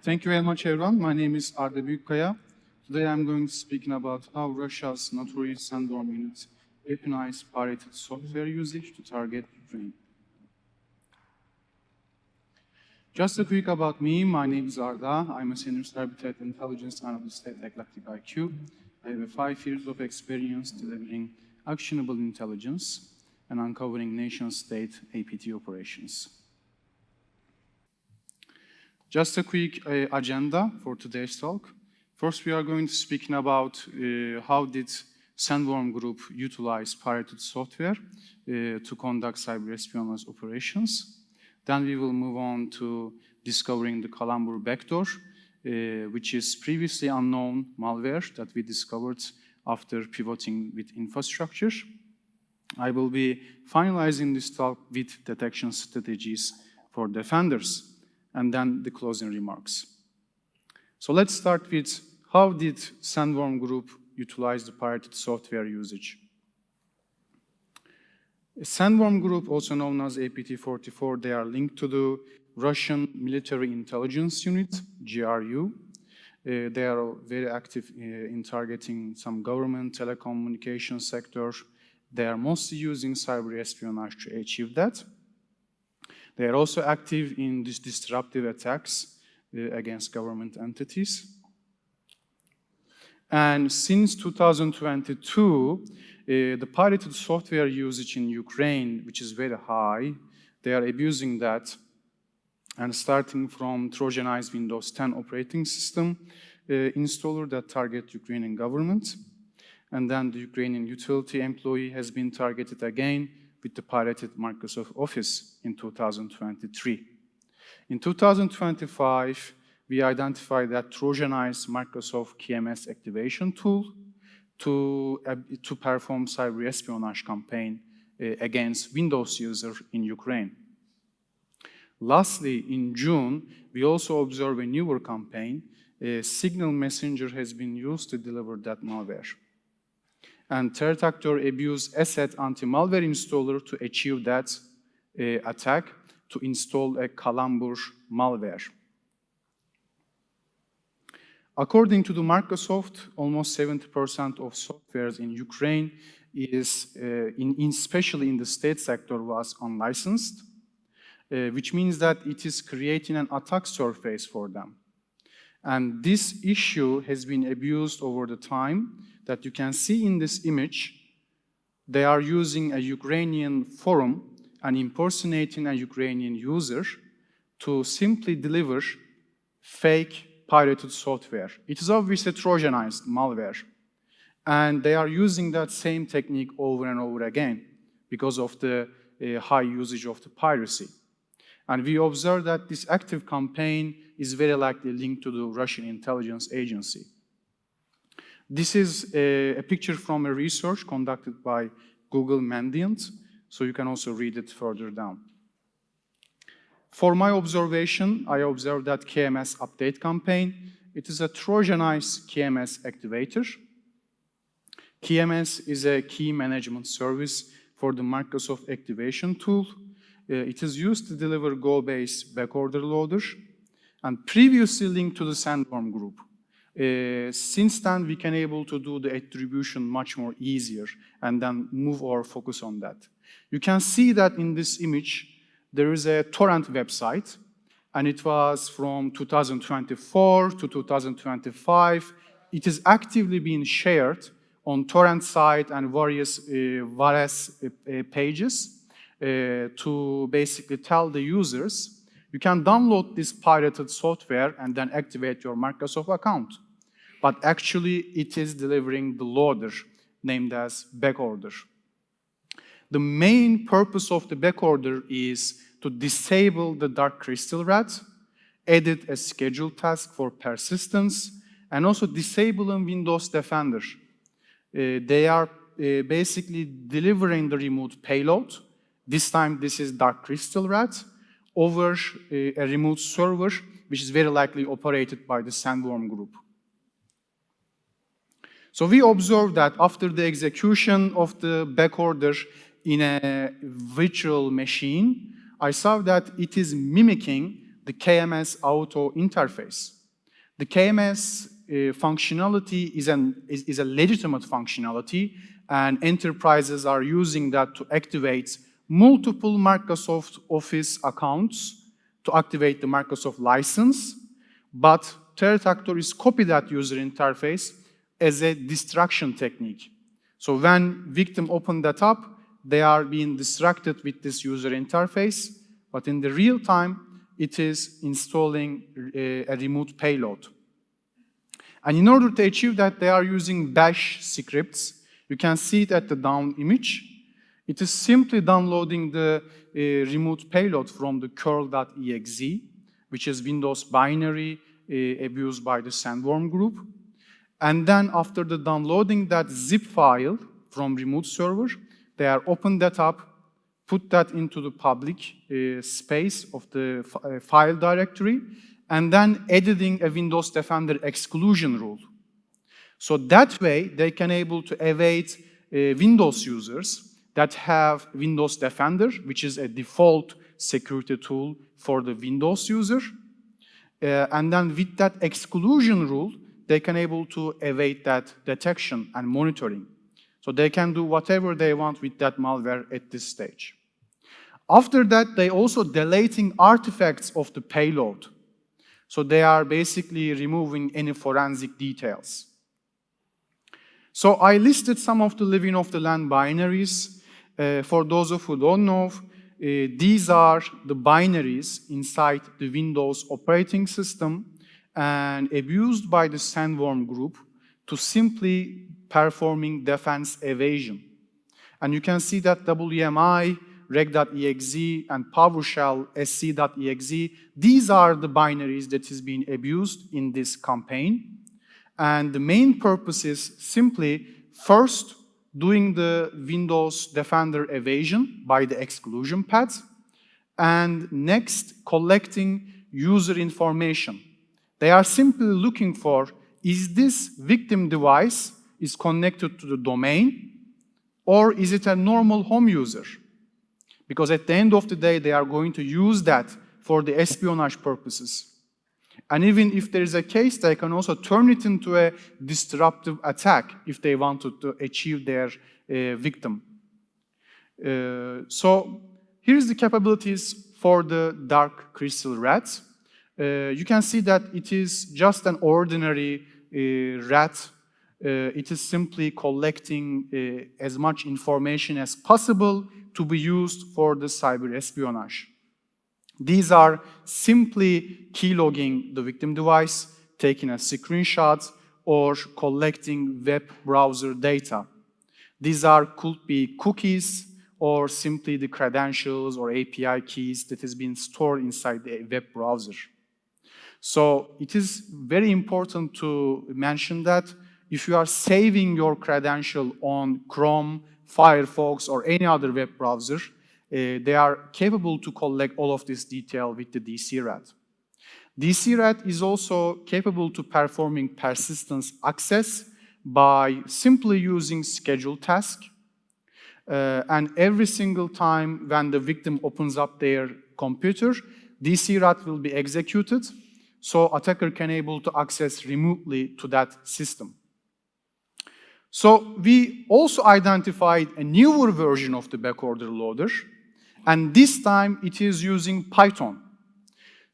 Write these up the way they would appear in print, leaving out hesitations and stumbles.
Thank you very much, everyone. My name is Arda Büyükkaya. Today I'm going to speak about how Russia's notorious Sandworm unit weaponized pirated software usage to target Ukraine. Just a quick about me. My name is Arda. I'm a senior cyber threat intelligence analyst at EclecticIQ. I have 5 years of experience delivering actionable intelligence and uncovering nation-state APT operations. Just a quick agenda for today's talk. First, we are going to speak about how did Sandworm Group utilize pirated software to conduct cyber espionage operations. Then we will move on to discovering the Calambur backdoor, which is previously unknown malware that we discovered after pivoting with infrastructure. I will be finalizing this talk with detection strategies for defenders, and then the closing remarks. So let's start with how did Sandworm Group utilize the pirated software usage. Sandworm Group, also known as APT44, they are linked to the Russian Military Intelligence Unit, GRU. They are very active in targeting some government, telecommunications sector. They are mostly using cyber espionage to achieve that. They are also active in these disruptive attacks against government entities. And since 2022, the pirated software usage in Ukraine, which is very high, they are abusing that. And starting from trojanized Windows 10 operating system installer that target Ukrainian government. And then the Ukrainian utility employee has been targeted again with the pirated Microsoft Office in 2023. In 2025, we identified that trojanized Microsoft KMS activation tool to perform cyber espionage campaign against Windows users in Ukraine. Lastly, in June, we also observed a newer campaign. Signal Messenger has been used to deliver that malware. And threat actor abused asset anti-malware installer to achieve that attack, to install a Calambur malware. According to the Microsoft, almost 70% of softwares in Ukraine is, especially in the state sector, was unlicensed, which means that it is creating an attack surface for them. And this issue has been abused over the time. That you can see in this image, they are using a Ukrainian forum and impersonating a Ukrainian user to simply deliver fake pirated software. It is obviously trojanized malware. And they are using that same technique over and over again because of the high usage of the piracy. And we observe that this active campaign is very likely linked to the Russian intelligence agency. This is a picture from a research conducted by Google Mandiant, so you can also read it further down. For my observation, I observed that KMS update campaign, it is a trojanized KMS activator. KMS is a key management service for the Microsoft activation tool. It is used to deliver Go-based backorder loader and previously linked to the Sandworm Group. Since then, we can able to do the attribution much more easier and then move our focus on that. You can see that in this image, there is a torrent website, and it was from 2024 to 2025. It is actively being shared on torrent site and various pages to basically tell the users, you can download this pirated software and then activate your Microsoft account. But actually, it is delivering the loader named as backorder. The main purpose of the backorder is to disable the dark crystal rat, edit a scheduled task for persistence, and also disabling Windows Defender. They are basically delivering the remote payload. This time, this is dark crystal rat over a remote server, which is very likely operated by the Sandworm Group. So we observed that after the execution of the backorder in a virtual machine, I saw that it is mimicking the KMS auto interface. The KMS functionality is a legitimate functionality, and enterprises are using that to activate multiple Microsoft Office accounts to activate the Microsoft license, but threat actors copy that user interface as a distraction technique. So when victim open that up, they are being distracted with this user interface, but in the real time, it is installing a remote payload. And in order to achieve that, they are using bash scripts. You can see it at the down image. It is simply downloading the remote payload from the curl.exe, which is Windows binary abused by the Sandworm group. And then after the downloading that zip file from remote server, they are open that up, put that into the public space of the file directory, and then editing a Windows Defender exclusion rule. So that way, they can able to evade Windows users that have Windows Defender, which is a default security tool for the Windows user. And then with that exclusion rule, they can able to evade that detection and monitoring. So they can do whatever they want with that malware at this stage. After that, they also deleting artifacts of the payload. So they are basically removing any forensic details. So I listed some of the living off the land binaries. For those of you who don't know, these are the binaries inside the Windows operating system and abused by the Sandworm group to simply performing defense evasion. And you can see that WMI, reg.exe, and PowerShell sc.exe, these are the binaries that is being abused in this campaign. And the main purpose is simply, first, doing the Windows Defender evasion by the exclusion paths, and next, collecting user information. They are simply looking for, is this victim device is connected to the domain, or is it a normal home user? Because at the end of the day, they are going to use that for the espionage purposes. And even if there is a case, they can also turn it into a disruptive attack if they wanted to achieve their victim. So here's the capabilities for the dark crystal rat. You can see that it is just an ordinary rat. It is simply collecting as much information as possible to be used for the cyber espionage. These are simply keylogging the victim device, taking a screenshot, or collecting web browser data. These could be cookies, or simply the credentials or API keys that has been stored inside the web browser. So it is very important to mention that if you are saving your credential on Chrome, Firefox, or any other web browser, they are capable to collect all of this detail with the DCRAT. DCRAT is also capable to performing persistence access by simply using scheduled task. And every single time when the victim opens up their computer, DCRAT will be executed, so attacker can able to access remotely to that system. So we also identified a newer version of the backorder loader, and this time it is using Python.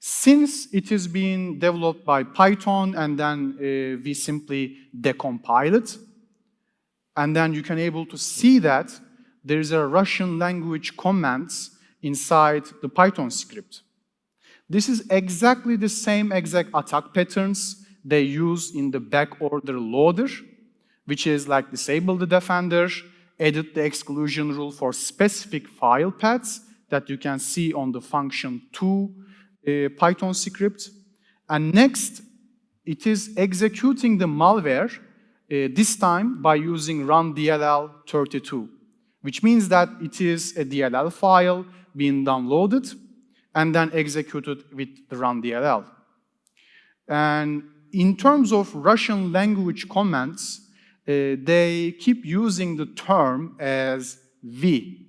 Since it is being developed by Python and then we simply decompile it, and then you can able to see that there is a Russian language commands inside the Python script. This is exactly the same exact attack patterns they use in the backorder loader, which is like disable the defender, edit the exclusion rule for specific file paths that you can see on the function 2 Python script. And next, it is executing the malware, this time by using run-dll32, which means that it is a DLL file being downloaded and then executed with the run-dll. And in terms of Russian language commands, they keep using the term as V.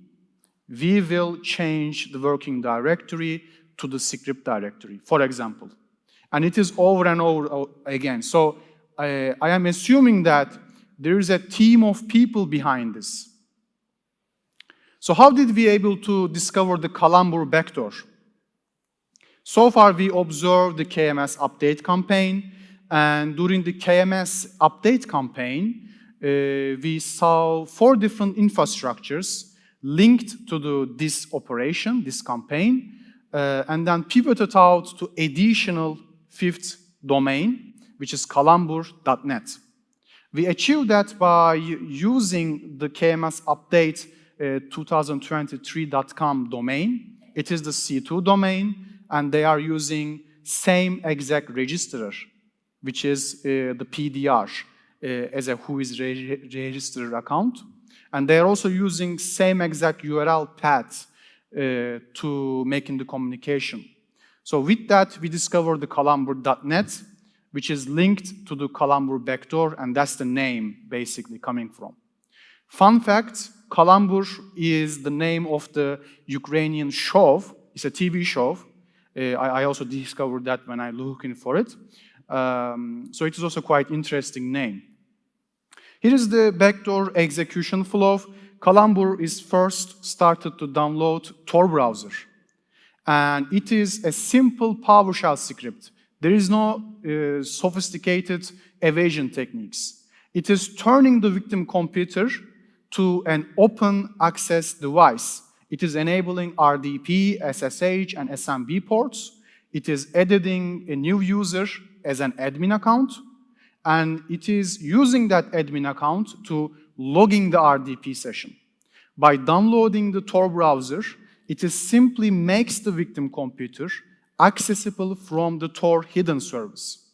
We will change the working directory to the script directory, for example. And it is over and over again. So I am assuming that there is a team of people behind this. So how did we able to discover the Calambre vector? So far, we observed the KMS update campaign, and during the KMS update campaign, we saw 4 different infrastructures linked to this operation, this campaign, and then pivoted out to additional 5th domain, which is calambre.net. We achieved that by using the KMS update 2023.com domain. It is the C2 domain, and they are using same exact registrar, which is the PDR as a whois register account. And they are also using same exact URL path to making the communication. So with that, we discovered the calambre.net, which is linked to the Calambre vector, and that's the name basically coming from. Fun fact, Calambre is the name of the Ukrainian show. It's a TV show. I also discovered that when I looking for it. So it is also quite interesting name. Here is the vector execution flow. Calambre is first started to download Tor browser. And it is a simple PowerShell script. There is no sophisticated evasion techniques. It is turning the victim computer to an open access device. It is enabling RDP, SSH, and SMB ports. It is editing a new user as an admin account, and it is using that admin account to logging the RDP session. By downloading the Tor browser, it is simply makes the victim computer accessible from the Tor hidden service.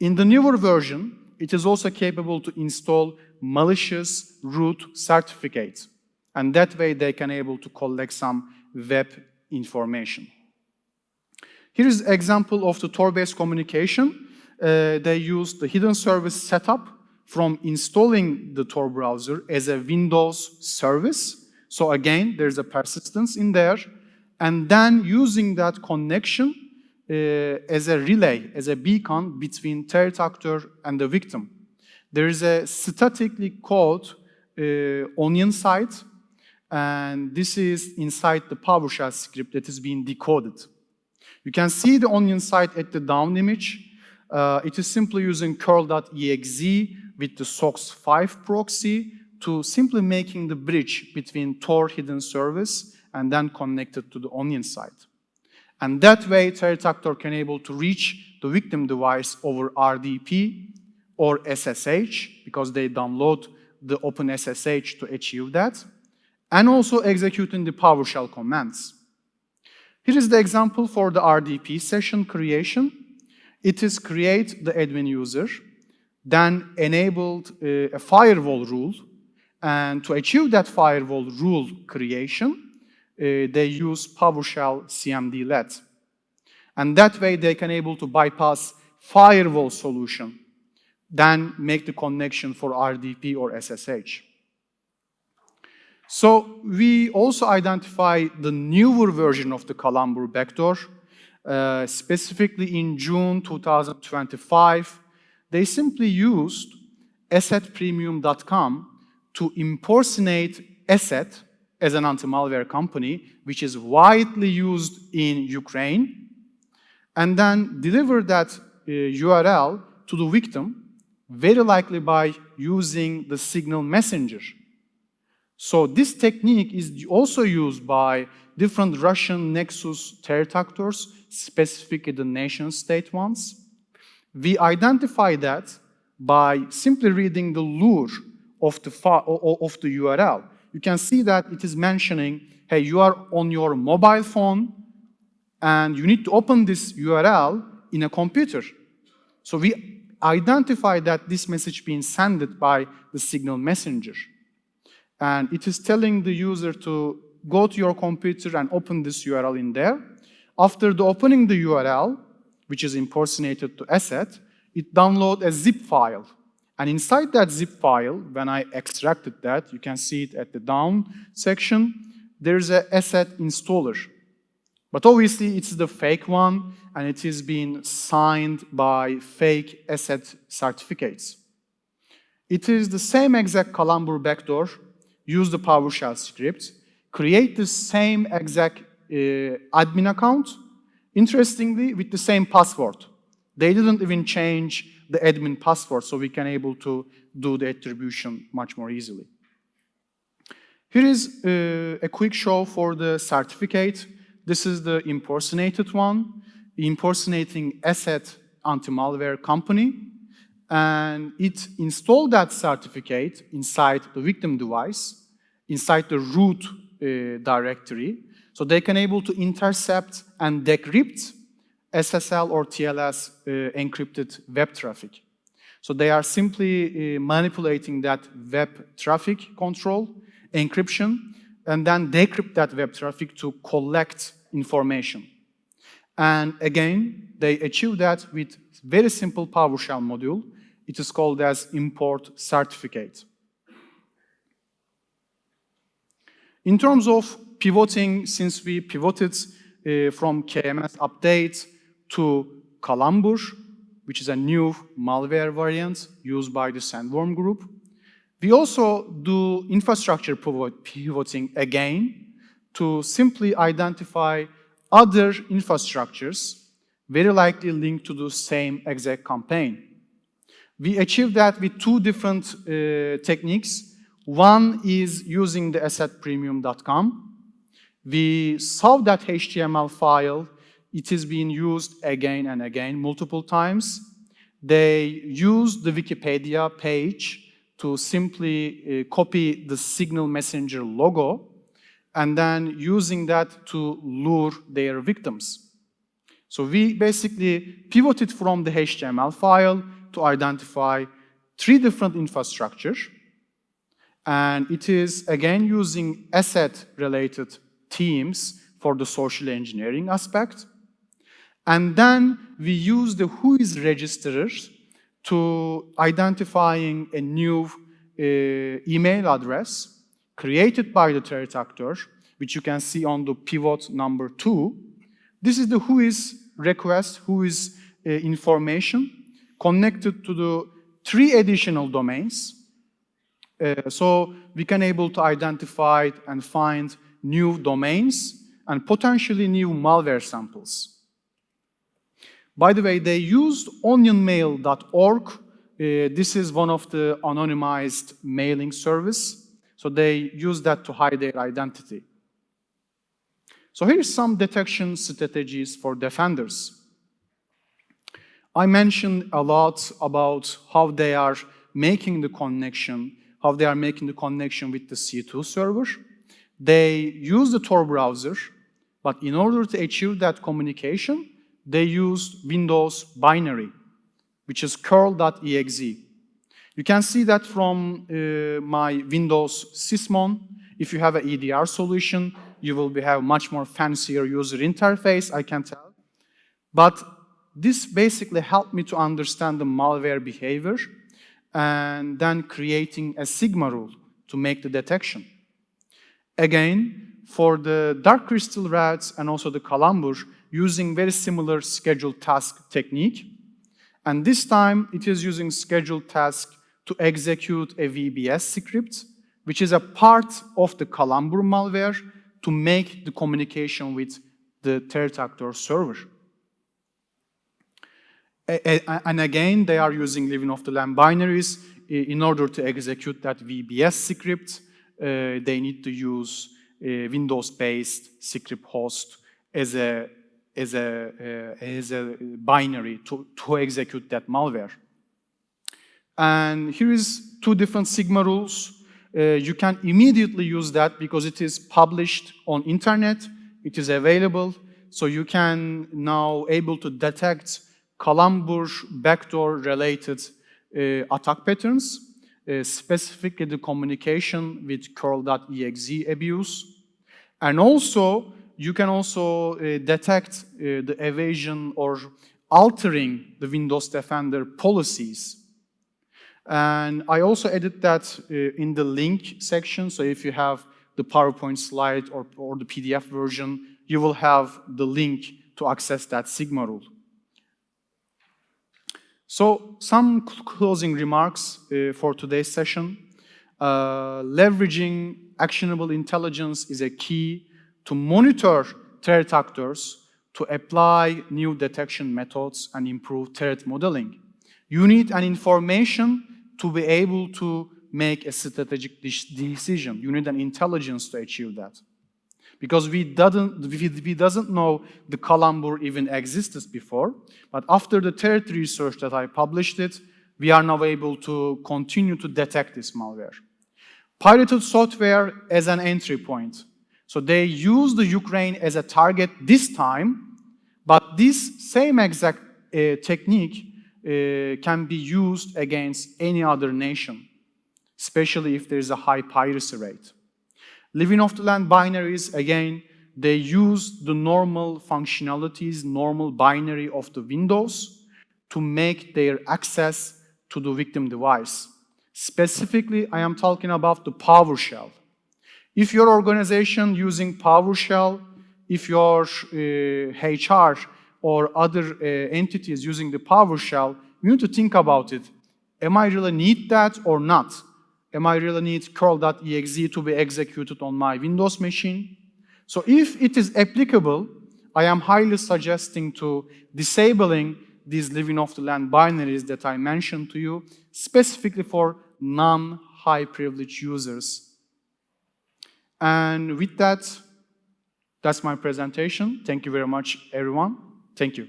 In the newer version, it is also capable to install malicious root certificate, and that way they can able to collect some web information. Here is an example of the Tor-based communication. They use the hidden service setup from installing the Tor browser as a Windows service. So again, there's a persistence in there, and then using that connection as a relay, as a beacon between threat actor and the victim. There is a statically called onion site, and this is inside the PowerShell script that is being decoded. You can see the onion site at the down image. It is simply using curl.exe with the SOX 5 proxy to simply making the bridge between Tor hidden service and then connected to the onion site. And that way, threat actor can able to reach the victim device over RDP or SSH, because they download the OpenSSH to achieve that, and also executing the PowerShell commands. Here is the example for the RDP session creation. It is create the admin user, then enabled a firewall rule, and to achieve that firewall rule creation, they use PowerShell CMD-let. And that way they can able to bypass firewall solution, then make the connection for RDP or SSH. So we also identify the newer version of the Calambre vector. Specifically in June 2025, they simply used assetpremium.com to impersonate Asset as an anti-malware company, which is widely used in Ukraine, and then deliver that URL to the victim, very likely by using the Signal Messenger. So this technique is also used by different Russian Nexus threat actors, specifically the nation-state ones. We identify that by simply reading the lure of the URL. You can see that it is mentioning, hey, you are on your mobile phone and you need to open this URL in a computer. So we identify that this message being sent by the Signal Messenger. And it is telling the user to go to your computer and open this URL in there. After the opening the URL, which is impersonated to asset, it downloads a zip file. And inside that zip file, when I extracted that, you can see it at the down section, there's an asset installer. But obviously, it's the fake one, and it is being signed by fake asset certificates. It is the same exact Calambur backdoor, use the PowerShell script, create the same exact admin account, interestingly, with the same password. They didn't even change the admin password, so we can able to do the attribution much more easily. Here is a quick show for the certificate. This is the impersonated one, impersonating asset anti-malware company. And it installed that certificate inside the victim device, inside the root directory, so they can able to intercept and decrypt SSL or TLS encrypted web traffic. So they are simply manipulating that web traffic control, encryption, and then decrypt that web traffic to collect information. And again, they achieve that with very simple PowerShell module. It is called as import certificate. In terms of pivoting, since we pivoted from KMS update to Calambur, which is a new malware variant used by the Sandworm group, we also do infrastructure pivoting again to simply identify other infrastructures very likely linked to the same exact campaign. We achieve that with two different techniques. One is using the assetpremium.com. We saw that HTML file. It is being used again and again, multiple times. They use the Wikipedia page to simply copy the Signal Messenger logo and then using that to lure their victims. So we basically pivoted from the HTML file to identify three different infrastructures. And it is, again, using asset-related teams for the social engineering aspect. And then we use the whois registrars to identifying a new email address created by the threat actor, which you can see on the pivot number 2. This is the whois request, whois information connected to the 3 additional domains. So we can able to identify and find new domains and potentially new malware samples. By the way, they used onionmail.org. This is one of the anonymized mailing service. So they use that to hide their identity. So here's some detection strategies for defenders. I mentioned a lot about how they are making the connection, with the C2 server. They use the Tor browser, but in order to achieve that communication, they used Windows binary, which is curl.exe. You can see that from my Windows sysmon. If you have an EDR solution, you will have much more fancier user interface, I can tell. But this basically helped me to understand the malware behavior and then creating a Sigma rule to make the detection. Again, for the dark crystal rats and also the Calambur, using very similar scheduled task technique. And this time, it is using scheduled task to execute a VBS script, which is a part of the Calambur malware to make the communication with the threat actor server. And again, they are using living off-the-land binaries. In order to execute that VBS script, they need to use a Windows-based script host as a binary to execute that malware. And here is 2 different Sigma rules. You can immediately use that because it is published on internet. It is available. So you can now able to detect Calambur backdoor-related attack patterns, specifically the communication with curl.exe abuse. And also, you can also detect the evasion or altering the Windows Defender policies. And I also added that in the link section, so if you have the PowerPoint slide or the PDF version, you will have the link to access that Sigma rule. So some closing remarks for today's session. Leveraging actionable intelligence is a key to monitor threat actors, to apply new detection methods and improve threat modeling. You need an information to be able to make a strategic decision. You need an intelligence to achieve that. Because we doesn't know the Calambur even existed before, but after the threat research that I published it, we are now able to continue to detect this malware. Pirated software as an entry point. So they use the Ukraine as a target this time, but this same exact technique can be used against any other nation, especially if there's a high piracy rate. Living off the land binaries, again, they use the normal functionalities, normal binary of the Windows to make their access to the victim device. Specifically, I am talking about the PowerShell. If your organization using PowerShell, if your HR or other entities using the PowerShell, you need to think about it. Am I really need that or not? Am I really need curl.exe to be executed on my Windows machine? So if it is applicable, I am highly suggesting to disabling these living off the land binaries that I mentioned to you, specifically for non-high privilege users. And with that, that's my presentation. Thank you very much, everyone. Thank you.